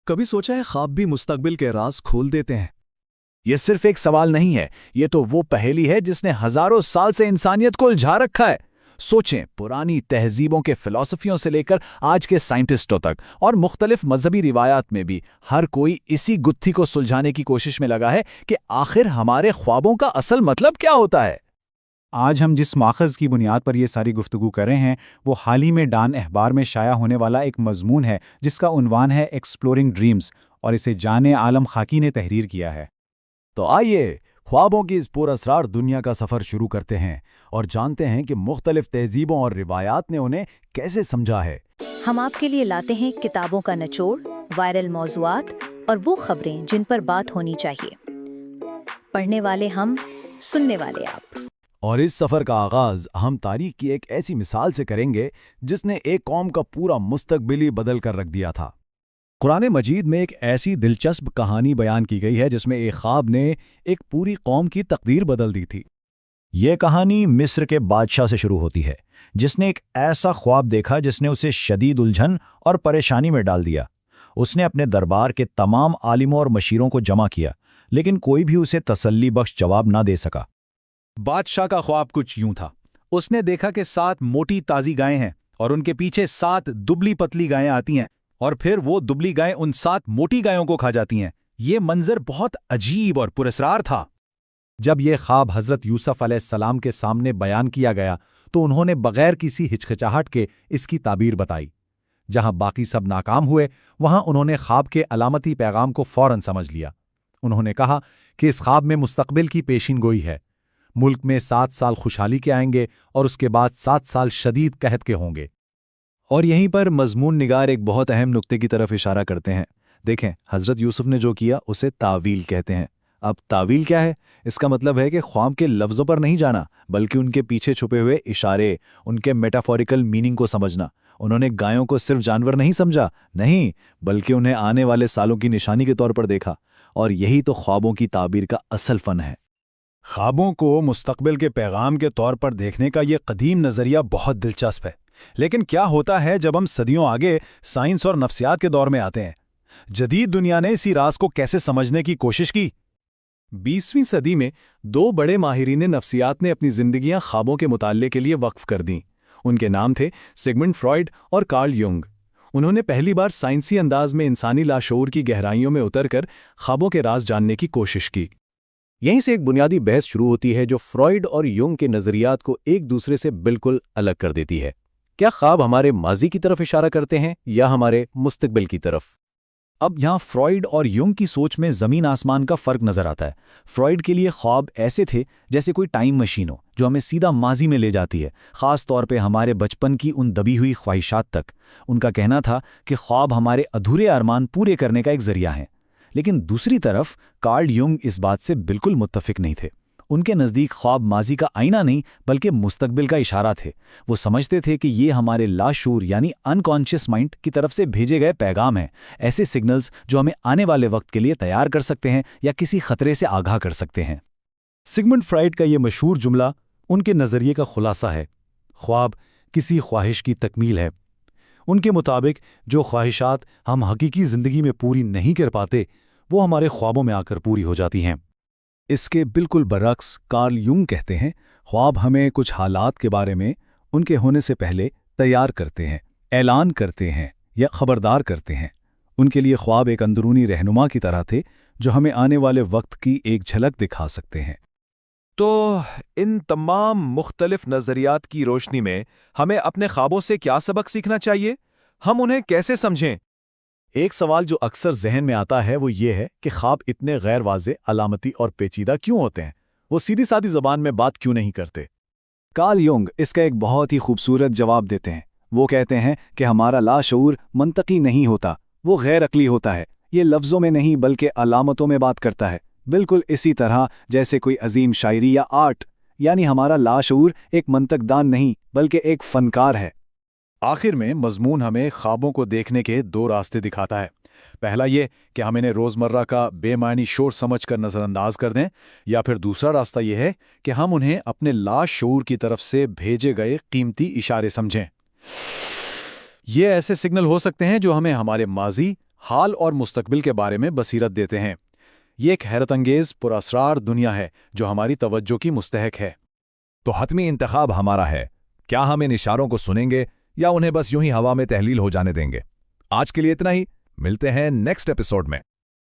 کبھی سوچا ہے خواب بھی مستقبل کے راز کھول دیتے ہیں؟ یہ صرف ایک سوال نہیں ہے، یہ تو وہ پہیلی ہے جس نے ہزاروں سال سے انسانیت کو الجھا رکھا ہے۔ سوچیں، پرانی تہذیبوں کے فلسفیوں سے لے کر آج کے سائنٹسٹوں تک اور مختلف مذہبی روایات میں بھی ہر کوئی اسی گتھی کو سلجھانے کی کوشش میں لگا ہے کہ آخر ہمارے خوابوں کا اصل مطلب کیا ہوتا ہے۔ آج ہم جس ماخذ کی بنیاد پر یہ ساری گفتگو کر رہے ہیں وہ حال ہی میں ڈان اخبار میں شائع ہونے والا ایک مضمون ہے جس کا عنوان ہے ایکسپلورنگ ڈریمز، اور اسے جان عالم خاکی نے تحریر کیا ہے۔ تو آئیے خوابوں کی اس پراسرار دنیا کا سفر شروع کرتے ہیں اور جانتے ہیں کہ مختلف تہذیبوں اور روایات نے انہیں کیسے سمجھا ہے۔ ہم آپ کے لیے لاتے ہیں کتابوں کا نچوڑ، وائرل موضوعات اور وہ خبریں جن پر بات ہونی چاہیے۔ پڑھنے والے ہم، سننے والے آپ۔ اور اس سفر کا آغاز ہم تاریخ کی ایک ایسی مثال سے کریں گے جس نے ایک قوم کا پورا مستقبل ہی بدل کر رکھ دیا تھا۔ قرآن مجید میں ایک ایسی دلچسپ کہانی بیان کی گئی ہے جس میں ایک خواب نے ایک پوری قوم کی تقدیر بدل دی تھی۔ یہ کہانی مصر کے بادشاہ سے شروع ہوتی ہے جس نے ایک ایسا خواب دیکھا جس نے اسے شدید الجھن اور پریشانی میں ڈال دیا۔ اس نے اپنے دربار کے تمام عالموں اور مشیروں کو جمع کیا، لیکن کوئی بھی اسے تسلی بخش جواب نہ دے سکا۔ بادشاہ کا خواب کچھ یوں تھا۔ اس نے دیکھا کہ 7 موٹی تازی گائیں ہیں اور ان کے پیچھے 7 دبلی پتلی گائیں آتی ہیں، اور پھر وہ دبلی گائیں ان 7 موٹی گایوں کو کھا جاتی ہیں۔ یہ منظر بہت عجیب اور پراسرار تھا۔ جب یہ خواب حضرت یوسف علیہ السلام کے سامنے بیان کیا گیا تو انہوں نے بغیر کسی ہچکچاہٹ کے اس کی تعبیر بتائی۔ جہاں باقی سب ناکام ہوئے، وہاں انہوں نے خواب کے علامتی پیغام کو فوراً سمجھ لیا۔ انہوں نے کہا کہ اس خواب میں مستقبل کی پیشین گوئی ہے۔ ملک میں 7 سال خوشحالی کے آئیں گے اور اس کے بعد 7 سال شدید قحط کے ہوں گے۔ اور یہیں پر مضمون نگار ایک بہت اہم نقطے کی طرف اشارہ کرتے ہیں۔ دیکھیں، حضرت یوسف نے جو کیا اسے تعویل کہتے ہیں۔ اب تعویل کیا ہے؟ اس کا مطلب ہے کہ خواب کے لفظوں پر نہیں جانا، بلکہ ان کے پیچھے چھپے ہوئے اشارے، ان کے میٹافوریکل میننگ کو سمجھنا۔ انہوں نے گایوں کو صرف جانور نہیں سمجھا، نہیں، بلکہ انہیں آنے والے سالوں کی نشانی کے طور پر دیکھا۔ اور یہی تو خوابوں کی تعبیر کا اصل فن ہے۔ خوابوں کو مستقبل کے پیغام کے طور پر دیکھنے کا یہ قدیم نظریہ بہت دلچسپ ہے، لیکن کیا ہوتا ہے جب ہم صدیوں آگے سائنس اور نفسیات کے دور میں آتے ہیں؟ جدید دنیا نے اسی راز کو کیسے سمجھنے کی کوشش کی؟ 20ویں صدی میں 2 بڑے ماہرین نفسیات نے اپنی زندگیاں خوابوں کے مطالعے کے لیے وقف کر دیں۔ ان کے نام تھے سگمنڈ فرائیڈ اور کارل یونگ۔ انہوں نے پہلی بار سائنسی انداز میں انسانی لاشعور کی گہرائیوں میں اتر کر خوابوں کے راز جاننے کی کوشش کی۔ یہیں سے ایک بنیادی بحث شروع ہوتی ہے جو فرائیڈ اور یونگ کے نظریات کو ایک دوسرے سے بالکل الگ کر دیتی ہے۔ کیا خواب ہمارے ماضی کی طرف اشارہ کرتے ہیں یا ہمارے مستقبل کی طرف؟ اب یہاں فرائیڈ اور یونگ کی سوچ میں زمین آسمان کا فرق نظر آتا ہے۔ فرائیڈ کے لیے خواب ایسے تھے جیسے کوئی ٹائم مشین ہو جو ہمیں سیدھا ماضی میں لے جاتی ہے، خاص طور پہ ہمارے بچپن کی ان دبی ہوئی خواہشات تک۔ ان کا کہنا تھا کہ خواب ہمارے ادھورے ارمان پورے کرنے کا ایک ذریعہ ہیں۔ لیکن دوسری طرف کارل یونگ اس بات سے بالکل متفق نہیں تھے۔ ان کے نزدیک خواب ماضی کا آئینہ نہیں بلکہ مستقبل کا اشارہ تھے۔ وہ سمجھتے تھے کہ یہ ہمارے لاشعور یعنی انکانشیس مائنڈ کی طرف سے بھیجے گئے پیغام ہیں، ایسے سگنلز جو ہمیں آنے والے وقت کے لیے تیار کر سکتے ہیں یا کسی خطرے سے آگاہ کر سکتے ہیں۔ سگمنڈ فرائیڈ کا یہ مشہور جملہ ان کے نظریے کا خلاصہ ہے: خواب کسی خواہش کی تکمیل ہے۔ ان کے مطابق جو خواہشات ہم حقیقی زندگی میں پوری نہیں کر پاتے وہ ہمارے خوابوں میں آ کر پوری ہو جاتی ہیں۔ اس کے بالکل برعکس کارل یونگ کہتے ہیں، خواب ہمیں کچھ حالات کے بارے میں ان کے ہونے سے پہلے تیار کرتے ہیں، اعلان کرتے ہیں یا خبردار کرتے ہیں۔ ان کے لیے خواب ایک اندرونی رہنما کی طرح تھے جو ہمیں آنے والے وقت کی ایک جھلک دکھا سکتے ہیں۔ تو ان تمام مختلف نظریات کی روشنی میں ہمیں اپنے خوابوں سے کیا سبق سیکھنا چاہیے؟ ہم انہیں کیسے سمجھیں؟ ایک سوال جو اکثر ذہن میں آتا ہے وہ یہ ہے کہ خواب اتنے غیر واضح، علامتی اور پیچیدہ کیوں ہوتے ہیں؟ وہ سیدھی سادھی زبان میں بات کیوں نہیں کرتے؟ کارل یونگ اس کا ایک بہت ہی خوبصورت جواب دیتے ہیں۔ وہ کہتے ہیں کہ ہمارا لاشعور منطقی نہیں ہوتا، وہ غیر عقلی ہوتا ہے۔ یہ لفظوں میں نہیں بلکہ علامتوں میں بات کرتا ہے، بالکل اسی طرح جیسے کوئی عظیم شاعری یا آرٹ۔ یعنی ہمارا لاشعور ایک منطق دان نہیں بلکہ ایک فنکار ہے۔ آخر میں مضمون ہمیں خوابوں کو دیکھنے کے 2 راستے دکھاتا ہے۔ پہلا یہ کہ ہم انہیں روزمرہ کا بے معنی شور سمجھ کر نظر انداز کر دیں، یا پھر دوسرا راستہ یہ ہے کہ ہم انہیں اپنے لاشعور کی طرف سے بھیجے گئے قیمتی اشارے سمجھیں۔ یہ ایسے سگنل ہو سکتے ہیں جو ہمیں ہمارے ماضی، حال اور مستقبل کے بارے میں بصیرت دیتے ہیں۔ یہ ایک حیرت انگیز پراسرار دنیا ہے جو ہماری توجہ کی مستحق ہے۔ تو حتمی انتخاب ہمارا ہے، کیا ہم ان اشاروں کو سنیں گے یا انہیں بس یوں ہی ہوا میں تحلیل ہو جانے دیں گے؟ آج کے لیے اتنا ہی، ملتے ہیں نیکسٹ ایپیسوڈ میں۔